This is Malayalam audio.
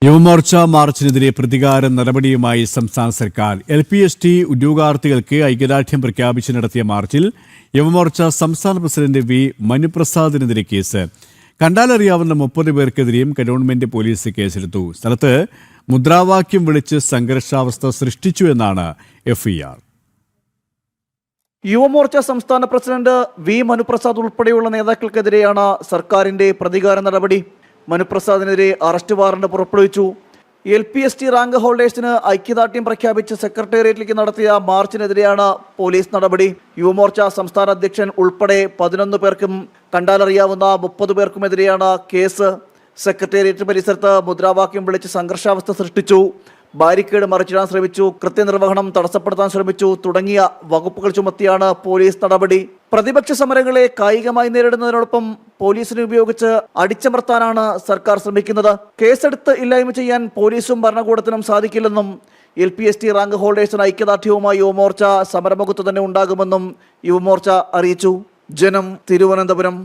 യുവമോർച്ച മാർച്ചിനെതിരെ പ്രതികാര നടപടിയുമായി സംസ്ഥാന സർക്കാർ. LPST ഉദ്യോഗാർത്ഥികൾക്ക് ഐക്യദാർഢ്യം പ്രഖ്യാപിച്ച് നടത്തിയ മാർച്ചിൽ യുവമോർച്ച സംസ്ഥാന പ്രസിഡന്റ് വി മനുപ്രസാദിനെതിരെ കേസ്. കണ്ടാലറിയാവുന്ന 30 പേർക്കെതിരെയും കന്റോൺമെന്റ് പോലീസ് കേസെടുത്തു. സ്ഥലത്ത് മുദ്രാവാക്യം വിളിച്ച് സംഘർഷാവസ്ഥ സൃഷ്ടിച്ചു എന്നാണ് FIR. യുവമോർച്ച സംസ്ഥാന പ്രസിഡന്റ് വി മനുപ്രസാദ് ഉൾപ്പെടെയുള്ള നേതാക്കൾക്കെതിരെയാണ് സർക്കാരിന്റെ പ്രതികാര നടപടി. മനുപ്രസാദിനെതിരെ അറസ്റ്റ് വാറന്റ് പുറപ്പെടുവിച്ചു. LPST റാങ്ക് ഹോൾഡേഴ്സിന് ഐക്യദാർഢ്യം പ്രഖ്യാപിച്ച് സെക്രട്ടേറിയറ്റിലേക്ക് നടത്തിയ മാർച്ചിനെതിരെയാണ് പോലീസ് നടപടി. യുവമോർച്ച സംസ്ഥാന അധ്യക്ഷൻ ഉൾപ്പെടെ 11 പേർക്കും കണ്ടാലറിയാവുന്ന 30 പേർക്കുമെതിരെയാണ് കേസ്. സെക്രട്ടേറിയറ്റ് പരിസരത്ത് മുദ്രാവാക്യം വിളിച്ച് സംഘർഷാവസ്ഥ സൃഷ്ടിച്ചു, ബാരിക്കേഡ് മറിച്ചിടാൻ ശ്രമിച്ചു, കൃത്യനിർവഹണം തടസ്സപ്പെടുത്താൻ ശ്രമിച്ചു തുടങ്ങിയ വകുപ്പുകൾ ചുമത്തിയാണ് പോലീസ് നടപടി. പ്രതിപക്ഷ സമരങ്ങളെ കായികമായി നേരിടുന്നതിനോടൊപ്പം പോലീസിനെ ഉപയോഗിച്ച് അടിച്ചമർത്താനാണ് സർക്കാർ ശ്രമിക്കുന്നത്. കേസെടുത്ത് ഇല്ലായ്മ ചെയ്യാൻ പോലീസും ഭരണകൂടത്തിനും സാധിക്കില്ലെന്നും LPST റാങ്ക് ഹോൾഡേഴ്സിന് ഐക്യദാർഢ്യവുമായി യുവമോർച്ച സമരമുഖത്ത് തന്നെ ഉണ്ടാകുമെന്നും യുവമോർച്ച അറിയിച്ചു. ജനം, തിരുവനന്തപുരം.